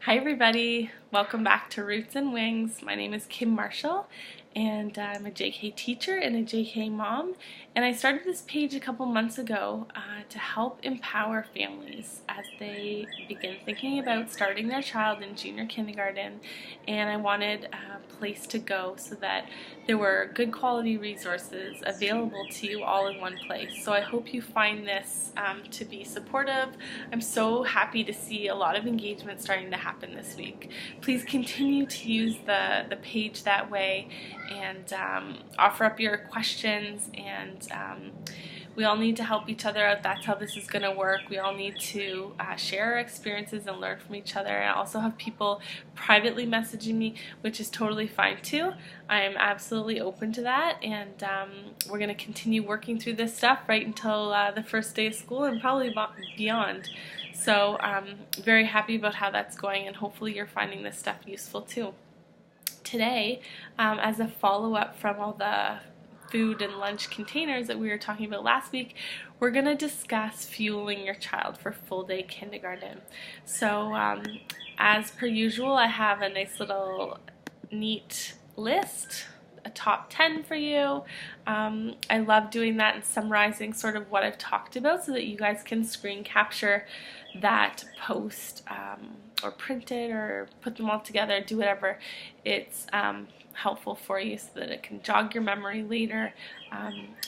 Hi everybody, welcome back to Roots and Wings. My name is Kim Marshall and I'm a JK teacher and a JK mom, and I started this page a couple months ago to help empower families as they begin thinking about starting their child in junior kindergarten, and I wanted a place to go so that there were good quality resources available to you all in one place. So I hope you find this to be supportive. I'm so happy to see a lot of engagement starting to happen this week. Please continue to use the page that way and offer up your questions, and we all need to help each other out. That's how this is going to work. We all need to share our experiences and learn from each other. I also have people privately messaging me, which is totally fine too. I'm absolutely open to that, and we're going to continue working through this stuff right until the first day of school and probably beyond. So I'm very happy about how that's going, and hopefully you're finding this stuff useful too. Today, as a follow-up from all the food and lunch containers that we were talking about last week, we're going to discuss fueling your child for full-day kindergarten. So as per usual, I have a nice little neat list, a top 10 for you. I love doing that and summarizing sort of what I've talked about so that you guys can screen capture that post or print it or put them all together, do whatever it's helpful for you so that it can jog your memory later,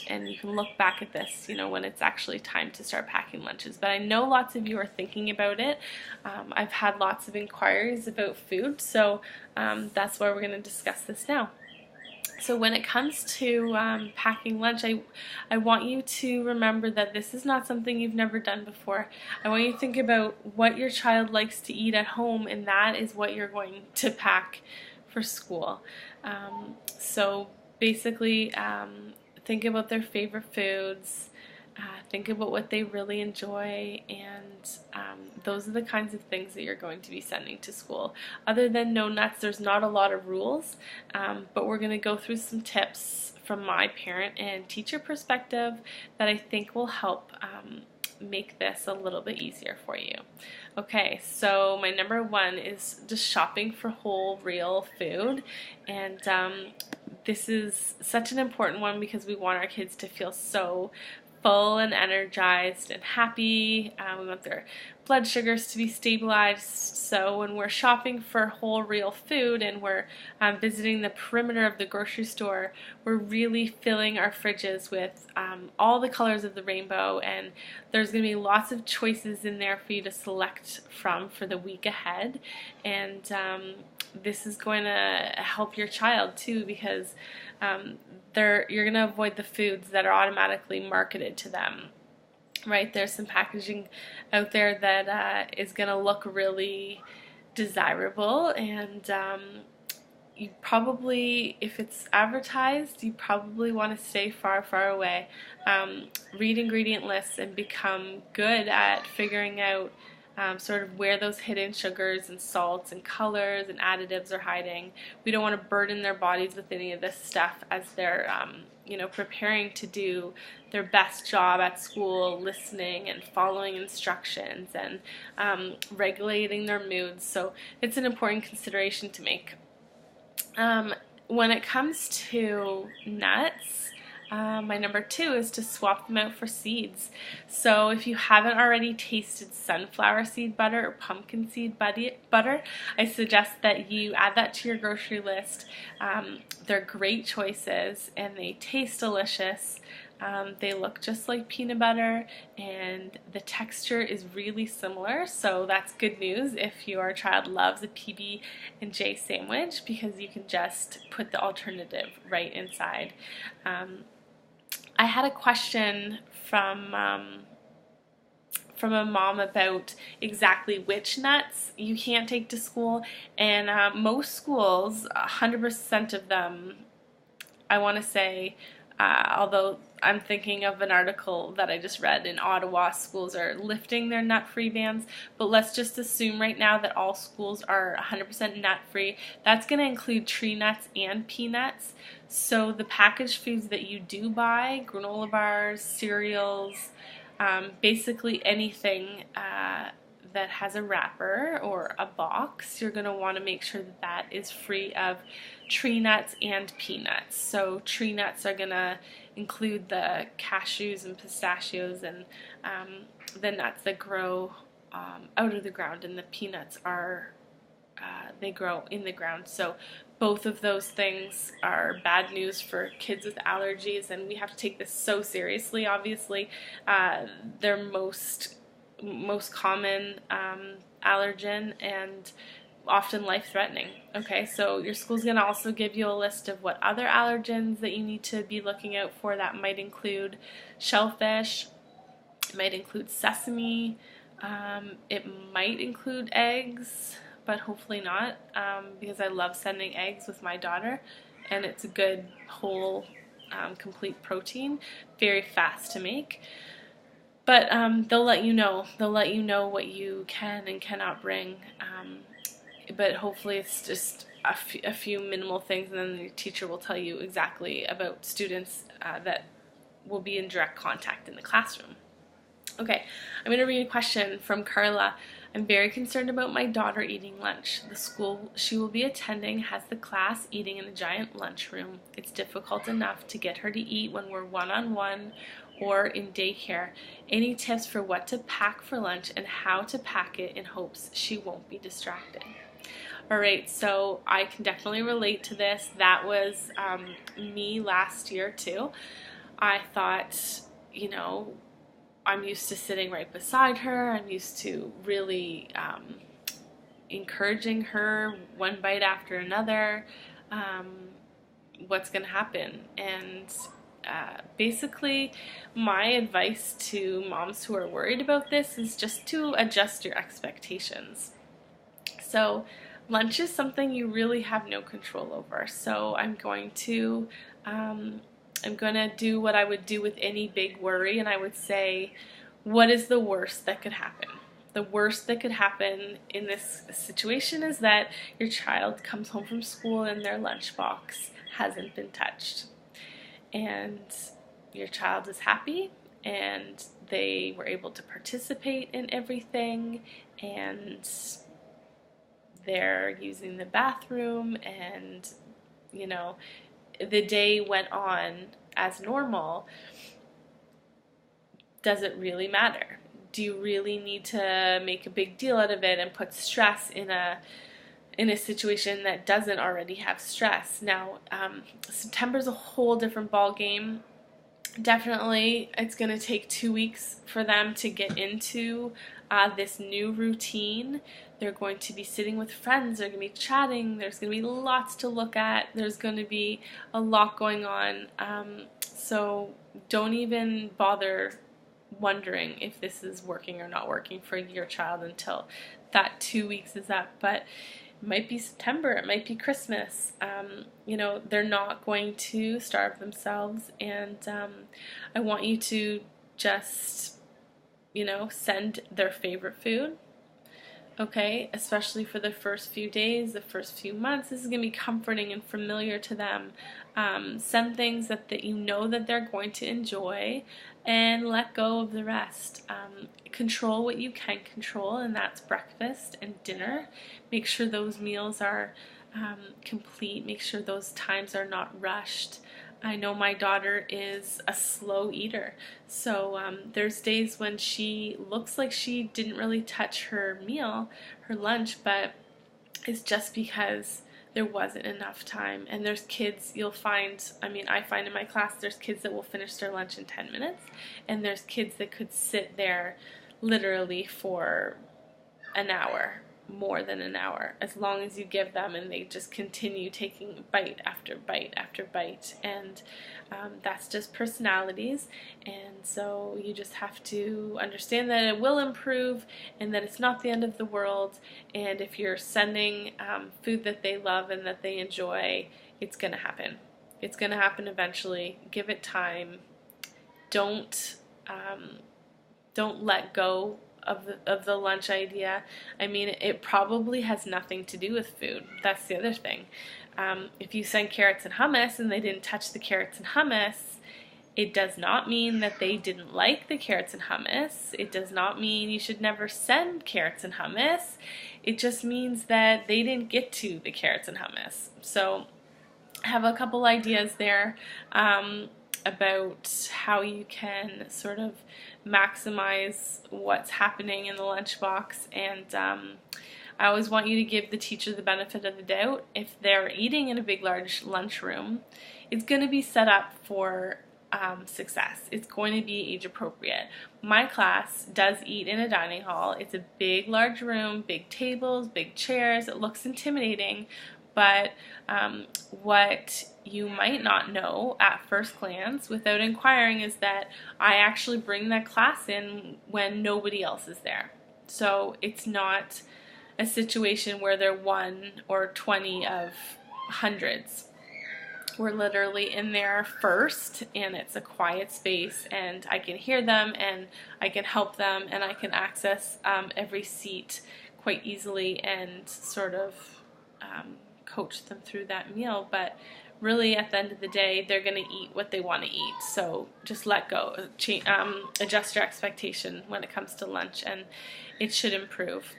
and you can look back at this, when it's actually time to start packing lunches. But I know lots of you are thinking about it. I've had lots of inquiries about food, so that's why we're going to discuss this now. So when it comes to packing lunch, I want you to remember that this is not something you've never done before. I want you to think about what your child likes to eat at home, and that is what you're going to pack for school. So basically, think about their favorite foods. Think about what they really enjoy, and those are the kinds of things that you're going to be sending to school. Other than no nuts, there's not a lot of rules, but we're going to go through some tips from my parent and teacher perspective that I think will help make this a little bit easier for you. Okay, so my number one is just shopping for whole, real food, and this is such an important one because we want our kids to feel so full and energized and happy. We want their blood sugars to be stabilized. So when we're shopping for whole real food and we're visiting the perimeter of the grocery store, we're really filling our fridges with all the colors of the rainbow, and there's going to be lots of choices in there for you to select from for the week ahead. And this is going to help your child too, because you're going to avoid the foods that are automatically marketed to them. Right? There's some packaging out there that is going to look really desirable, and you probably, if it's advertised, you probably want to stay far, far away. Read ingredient lists and become good at figuring out sort of where those hidden sugars and salts and colors and additives are hiding. We don't want to burden their bodies with any of this stuff as they're preparing to do their best job at school, listening and following instructions and regulating their moods. So it's an important consideration to make. When it comes to nuts, my number two is to swap them out for seeds. So if you haven't already tasted sunflower seed butter or pumpkin seed butter, I suggest that you add that to your grocery list. They're great choices and they taste delicious. They look just like peanut butter, and the texture is really similar, so that's good news if your child loves a PB&J sandwich, because you can just put the alternative right inside. I had a question from a mom about exactly which nuts you can't take to school, and most schools, 100% of them, I want to say, although I'm thinking of an article that I just read, in Ottawa, schools are lifting their nut-free bans, but let's just assume right now that all schools are 100% nut-free. That's going to include tree nuts and peanuts. So the packaged foods that you do buy, granola bars, cereals, basically anything that has a wrapper or a box, you're going to want to make sure that that is free of tree nuts and peanuts. So tree nuts are going to include the cashews and pistachios and the nuts that grow out of the ground, and the peanuts are they grow in the ground. So both of those things are bad news for kids with allergies, and we have to take this so seriously. Obviously, they're most common allergen and often life-threatening. Okay, so your school's going to also give you a list of what other allergens that you need to be looking out for. That might include shellfish, it might include sesame, it might include eggs, but hopefully not, because I love sending eggs with my daughter, and it's a good whole complete protein, very fast to make. But they'll let you know. They'll let you know what you can and cannot bring. But hopefully it's just a few minimal things, and then the teacher will tell you exactly about students that will be in direct contact in the classroom. Okay, I'm going to read a question from Carla. I'm very concerned about my daughter eating lunch. The school she will be attending has the class eating in a giant lunchroom. It's difficult enough to get her to eat when we're one-on-one or in daycare. Any tips for what to pack for lunch and how to pack it in hopes she won't be distracted? Alright, so I can definitely relate to this. That was me last year too. I thought, you know, I'm used to sitting right beside her. I'm used to really encouraging her one bite after another. What's going to happen? And basically, my advice to moms who are worried about this is just to adjust your expectations. So lunch is something you really have no control over. So I'm going to do what I would do with any big worry, and I would say, what is the worst that could happen? The worst that could happen in this situation is that your child comes home from school and their lunchbox hasn't been touched. And your child is happy and they were able to participate in everything, and they're using the bathroom, and you know, the day went on as normal. Does it really matter? Do you really need to make a big deal out of it and put stress in a situation that doesn't already have stress? Now, September's a whole different ball game. Definitely, it's going to take 2 weeks for them to get into this new routine. They're going to be sitting with friends, they're going to be chatting, there's going to be lots to look at, there's going to be a lot going on, so don't even bother wondering if this is working or not working for your child until that 2 weeks is up. But it might be September, it might be Christmas, you know, they're not going to starve themselves, and I want you to just, you know, send their favorite food. Okay, especially for the first few days, the first few months, this is going to be comforting and familiar to them. Send things that you know that they're going to enjoy, and let go of the rest. Control what you can control, and that's breakfast and dinner. Make sure those meals are complete. Make sure those times are not rushed. I know my daughter is a slow eater, so there's days when she looks like she didn't really touch her meal, her lunch, but it's just because there wasn't enough time. And there's kids, you'll find, I mean, I find in my class, there's kids that will finish their lunch in 10 minutes, and there's kids that could sit there literally for an hour, more than an hour, as long as you give them, and they just continue taking bite after bite after bite. And that's just personalities, and so you just have to understand that it will improve and that it's not the end of the world. And if you're sending food that they love and that they enjoy, it's going to happen. It's going to happen eventually. Give it time. Don't let go of the lunch idea. I mean, it probably has nothing to do with food. That's the other thing. If you send carrots and hummus and they didn't touch the carrots and hummus, It does not mean that they didn't like the carrots and hummus. It does not mean you should never send carrots and hummus. It just means that they didn't get to the carrots and hummus. So I have a couple ideas there about how you can sort of maximize what's happening in the lunchbox, and I always want you to give the teacher the benefit of the doubt. If they're eating in a big large lunchroom, it's going to be set up for success. It's going to be age appropriate. My class does eat in a dining hall. It's a big large room, big tables, big chairs. It looks intimidating, but what you might not know at first glance without inquiring is that I actually bring that class in when nobody else is there. So it's not a situation where they're 1 or 20 of hundreds. We're literally in there first, and it's a quiet space, and I can hear them, and I can help them, and I can access every seat quite easily and sort of coach them through that meal. But really, at the end of the day, they're going to eat what they want to eat. So just let go, adjust your expectation when it comes to lunch, and it should improve.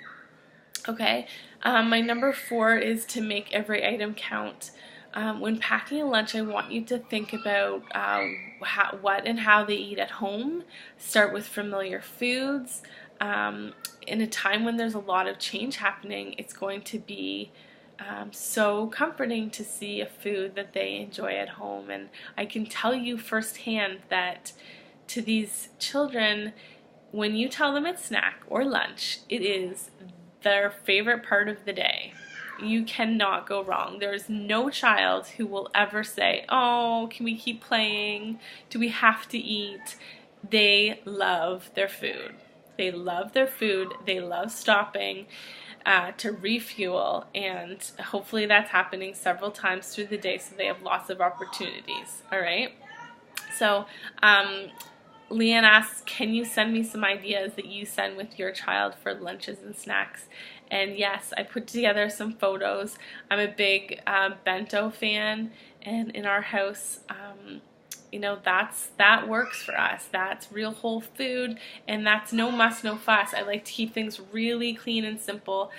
Okay, my number 4 is to make every item count. When packing a lunch, I want you to think about what and how they eat at home. Start with familiar foods. In a time when there's a lot of change happening, it's going to be so comforting to see a food that they enjoy at home. And I can tell you firsthand that to these children, when you tell them it's snack or lunch, it is their favorite part of the day. You cannot go wrong. There's no child who will ever say, "Oh, can we keep playing? Do we have to eat?" They love their food. They love their food. They love stopping to refuel, and hopefully that's happening several times through the day, so they have lots of opportunities. All right? So Leanne asks, can you send me some ideas that you send with your child for lunches and snacks? And yes, I put together some photos. I'm a big bento fan, and in our house, you know, that works for us. That's real whole food, and that's no muss, no fuss. I like to keep things really clean and simple.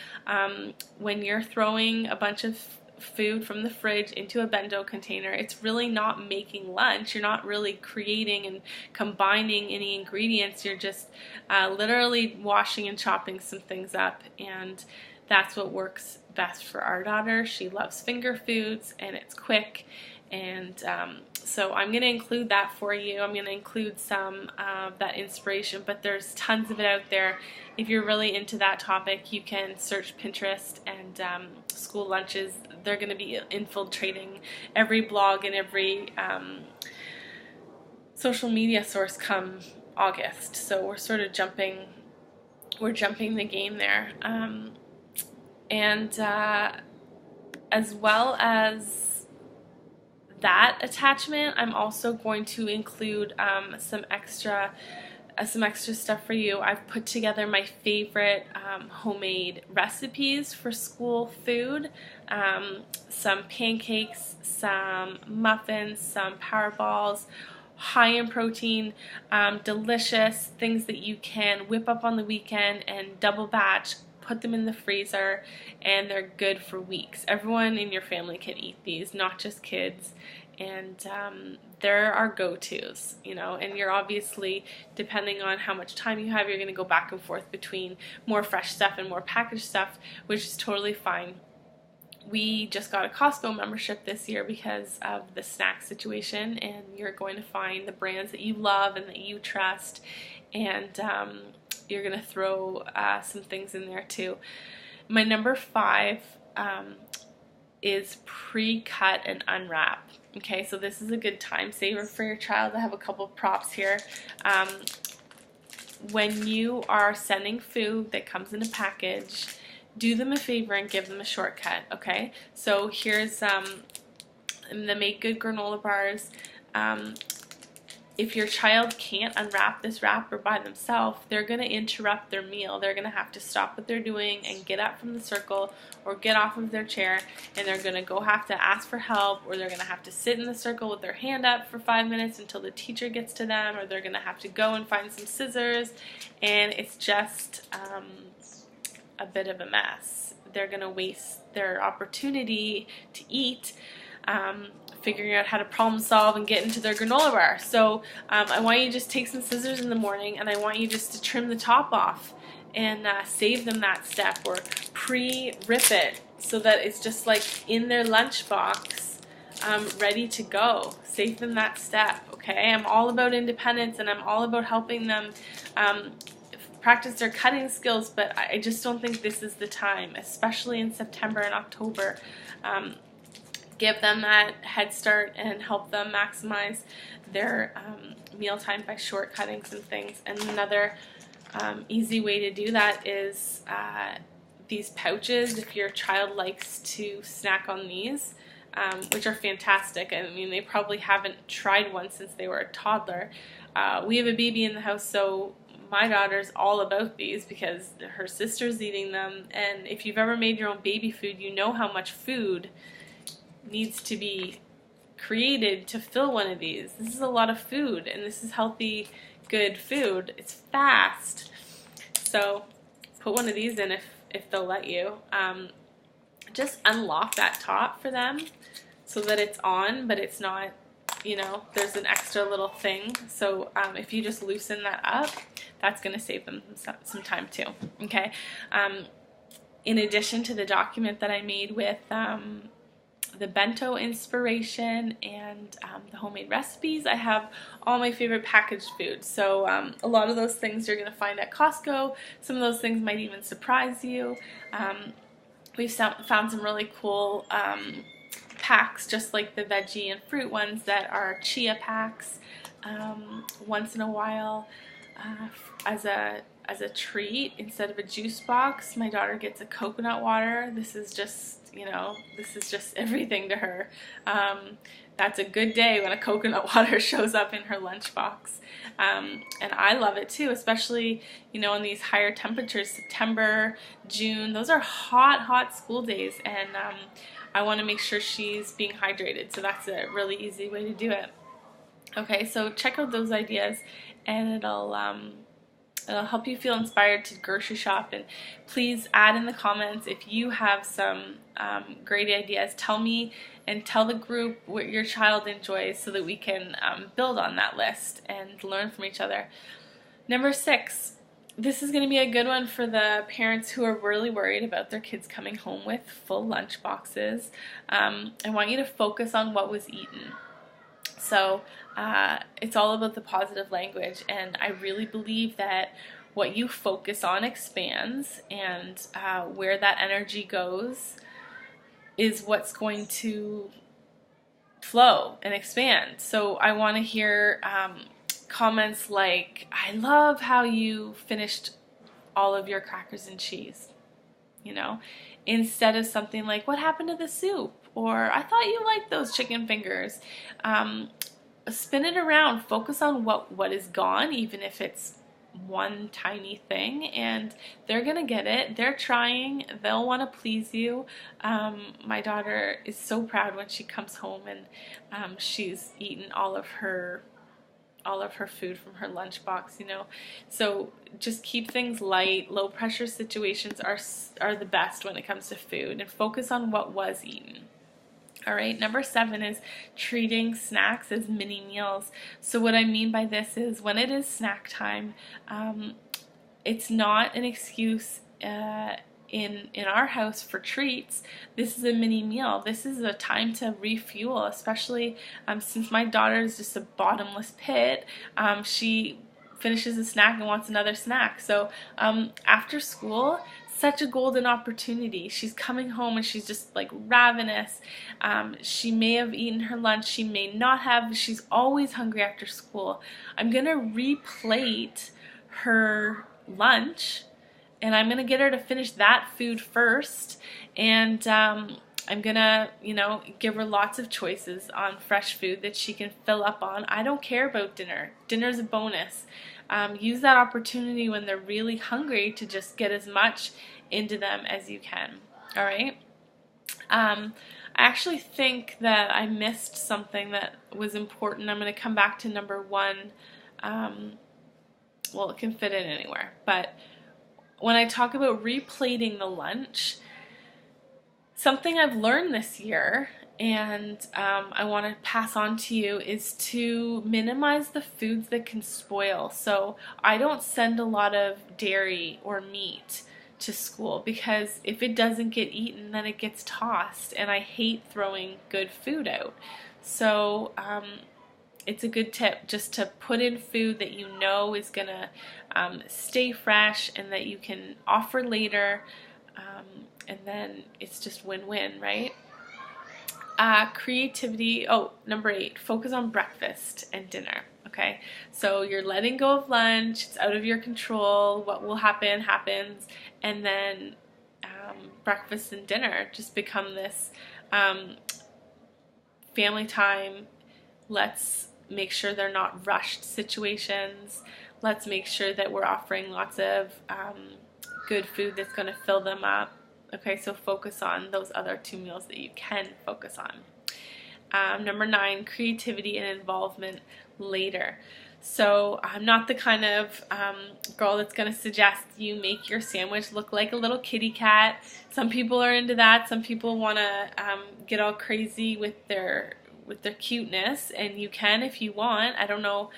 When you're throwing a bunch of food from the fridge into a bento container, it's really not making lunch. You're not really creating and combining any ingredients. You're just literally washing and chopping some things up, and that's what works best for our daughter. She loves finger foods, and it's quick, and so I'm going to include that for you. I'm going to include some of that inspiration, but there's tons of it out there. If you're really into that topic, you can search Pinterest and school lunches. They're going to be infiltrating every blog and every social media source come August. So we're sort of jumping the game there. And as well as that attachment, I'm also going to include some extra stuff for you. I've put together my favorite homemade recipes for school food. Some pancakes, some muffins, some power balls, high in protein, delicious things that you can whip up on the weekend and double batch, put them in the freezer, and they're good for weeks. Everyone in your family can eat these, not just kids. And they're our go-tos, you know, and you're obviously, depending on how much time you have, you're going to go back and forth between more fresh stuff and more packaged stuff, which is totally fine. We just got a Costco membership this year because of the snack situation, and you're going to find the brands that you love and that you trust, and you're going to throw some things in there too. My number 5 is pre-cut and unwrap. Okay, so this is a good time saver for your child. I have a couple props here. When you are sending food that comes in a package, do them a favor and give them a shortcut, okay? So here's the Make Good granola bars. if your child can't unwrap this wrapper by themselves, they're going to interrupt their meal. They're going to have to stop what they're doing and get up from the circle or get off of their chair, and they're going to go have to ask for help, or they're going to have to sit in the circle with their hand up for 5 minutes until the teacher gets to them, or they're going to have to go and find some scissors, and it's just a bit of a mess. They're going to waste their opportunity to eat figuring out how to problem solve and get into their granola bar. So I want you to just take some scissors in the morning, and I want you just to trim the top off and save them that step, or pre-rip it so that it's just like in their lunchbox, ready to go. Save them that step, okay? I'm all about independence, and I'm all about helping them practice their cutting skills, but I just don't think this is the time, especially in September and October. Give them that head start and help them maximize their mealtime by short cuttings and things. And another easy way to do that is these pouches. If your child likes to snack on these, which are fantastic. I mean, they probably haven't tried one since they were a toddler. We have a baby in the house, so my daughter's all about these because her sister's eating them. And if you've ever made your own baby food, you know how much food needs to be created to fill one of these. This is a lot of food, and this is healthy, good food. It's fast. So put one of these in if they'll let you. Just unlock that top for them so that it's on, but it's not, you know, there's an extra little thing. So if you just loosen that up, that's going to save them some time too. Okay. In addition to the document that I made with the bento inspiration and the homemade recipes, I have all my favorite packaged foods. So a lot of those things you're going to find at Costco. Some of those things might even surprise you. We've found some really cool packs, just like the veggie and fruit ones, that are chia packs. Once in a while, as a treat, instead of a juice box, my daughter gets a coconut water. This is just, you know, this is just everything to her. That's a good day when a coconut water shows up in her lunchbox. And I love it too, especially, you know, in these higher temperatures, September, June, those are hot, hot school days, and I want to make sure she's being hydrated, so that's a really easy way to do it. Okay, so check out those ideas, and it'll help you feel inspired to grocery shop. And please add in the comments if you have some great ideas. Tell me and tell the group what your child enjoys so that we can build on that list and learn from each other. Number 6, this is going to be a good one for the parents who are really worried about their kids coming home with full lunch boxes. I want you to focus on what was eaten. So it's all about the positive language, and I really believe that what you focus on expands, and where that energy goes is what's going to flow and expand. So I want to hear comments like, I love how you finished all of your crackers and cheese, you know, instead of something like, what happened to the soup? Or I thought you liked those chicken fingers. Spin it around. Focus on what is gone, even if it's one tiny thing, and they're gonna get it. They're trying. They'll want to please you. My daughter is so proud when she comes home and she's eaten all of her food from her lunchbox, you know. So just keep things light. Low pressure situations are the best when it comes to food, and focus on what was eaten. All right, number 7 is treating snacks as mini meals. So what I mean by this is when it is snack time, it's not an excuse in our house for treats. This is a mini meal. This is a time to refuel, especially since my daughter is just a bottomless pit. She finishes a snack and wants another snack. So after school, such a golden opportunity. She's coming home and she's just like ravenous. She may have eaten her lunch, she may not have. She's always hungry after school. I'm gonna replate her lunch, and I'm gonna get her to finish that food first, and I'm gonna, give her lots of choices on fresh food that she can fill up on. I don't care about dinner. Dinner's a bonus. Use that opportunity when they're really hungry to just get as much into them as you can. All right? I actually think that I missed something that was important. I'm going to come back to number 1. Well, it can fit in anywhere. But when I talk about replating the lunch, something I've learned this year, and I want to pass on to you, is to minimize the foods that can spoil. So I don't send a lot of dairy or meat to school, because if it doesn't get eaten, then it gets tossed, and I hate throwing good food out. So it's a good tip just to put in food that you know is going to stay fresh and that you can offer later, and then it's just win-win, right? Creativity. Oh, number 8, focus on breakfast and dinner. Okay, so you're letting go of lunch, it's out of your control, what will happen happens, and then breakfast and dinner just become this family time. Let's make sure they're not rushed situations. Let's make sure that we're offering lots of good food that's going to fill them up. Okay, so focus on those other 2 meals that you can focus on. Number 9, creativity and involvement later. So I'm not the kind of girl that's going to suggest you make your sandwich look like a little kitty cat. Some people are into that. Some people want to get all crazy with their cuteness, and you can if you want. I don't know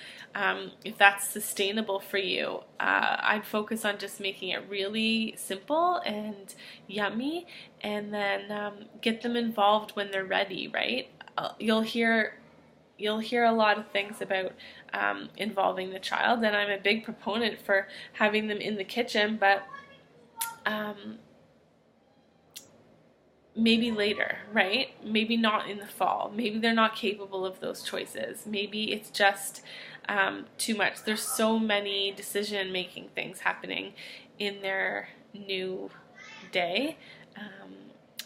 if that's sustainable for you. I'd focus on just making it really simple and yummy, and then get them involved when they're ready, right? You'll hear a lot of things about involving the child, and I'm a big proponent for having them in the kitchen, but maybe later, right? Maybe not in the fall. Maybe they're not capable of those choices. Maybe it's just too much. There's so many decision-making things happening in their new day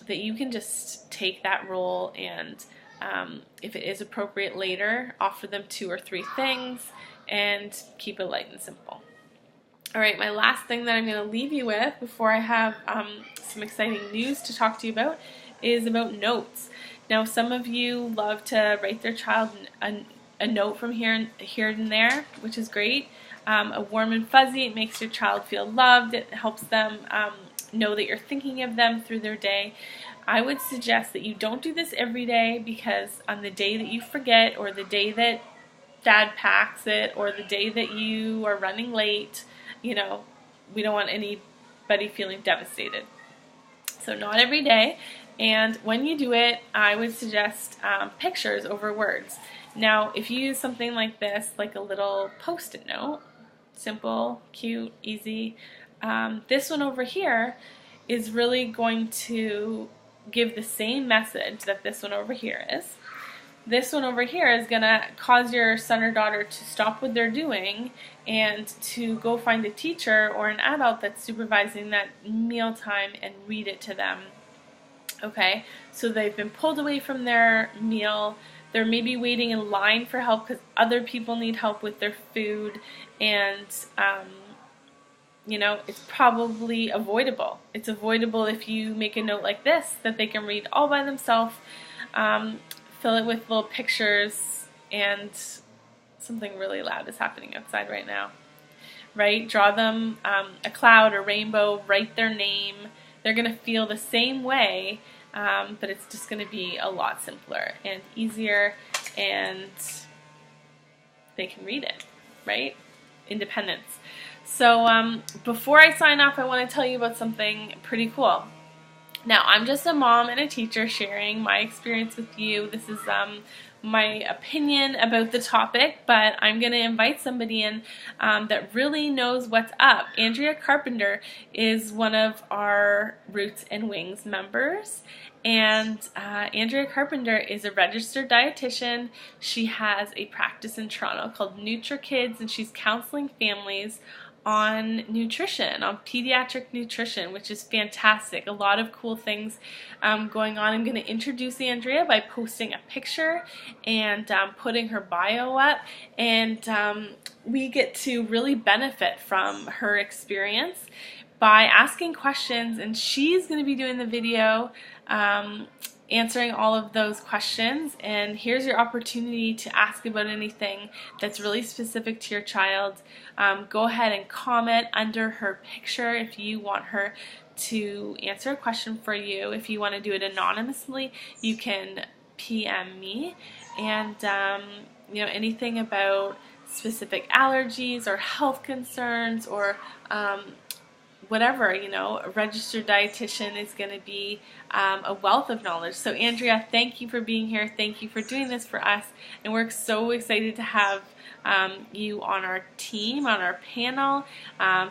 that you can just take that role, and if it is appropriate later, offer them 2 or 3 things and keep it light and simple. All right, my last thing that I'm going to leave you with before I have some exciting news to talk to you about is about notes. Now, some of you love to write their child a note from here and there, which is great. A warm and fuzzy, it makes your child feel loved. It helps them know that you're thinking of them through their day. I would suggest that you don't do this every day, because on the day that you forget, or the day that dad packs it, or the day that you are running late, we don't want anybody feeling devastated. So not every day, and when you do it, I would suggest pictures over words. Now, if you use something like this, like a little post-it note, simple, cute, easy, this one over here is really going to give the same message that this one over here is. This one over here is going to cause your son or daughter to stop what they're doing and to go find a teacher or an adult that's supervising that meal time and read it to them. Okay, so they've been pulled away from their meal. They're maybe waiting in line for help because other people need help with their food, and it's probably avoidable. It's avoidable if you make a note like this that they can read all by themselves. Fill it with little pictures, and something really loud is happening outside right now. Right? Draw them a cloud, a rainbow, write their name. They're going to feel the same way, but it's just going to be a lot simpler and easier, and they can read it, right? Independence. So before I sign off, I want to tell you about something pretty cool. Now, I'm just a mom and a teacher sharing my experience with you. This is my opinion about the topic, but I'm going to invite somebody in that really knows what's up. Andrea Carpenter is one of our Roots and Wings members, and Andrea Carpenter is a registered dietitian. She has a practice in Toronto called NutriKids, and she's counseling families on nutrition, on pediatric nutrition, which is fantastic. A lot of cool things going on. I'm going to introduce Andrea by posting a picture and putting her bio up, and we get to really benefit from her experience by asking questions, and she's going to be doing the video answering all of those questions. And here's your opportunity to ask about anything that's really specific to your child. Go ahead and comment under her picture if you want her to answer a question for you. If you want to do it anonymously, you can PM me, and you know, anything about specific allergies or health concerns or whatever, you know, a registered dietitian is going to be a wealth of knowledge. So Andrea, thank you for being here. Thank you for doing this for us. And we're so excited to have you on our team, on our panel,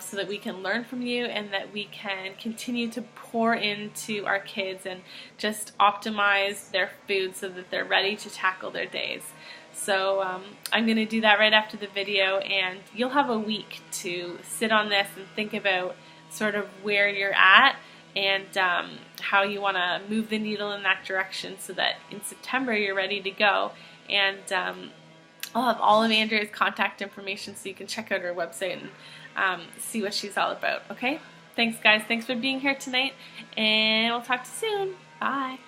so that we can learn from you and that we can continue to pour into our kids and just optimize their food so that they're ready to tackle their days. So I'm going to do that right after the video, and you'll have a week to sit on this and think about sort of where you're at and how you want to move the needle in that direction so that in September you're ready to go. And I'll have all of Andrea's contact information so you can check out her website and see what she's all about. Okay? Thanks guys. Thanks for being here tonight, and we'll talk to you soon. Bye.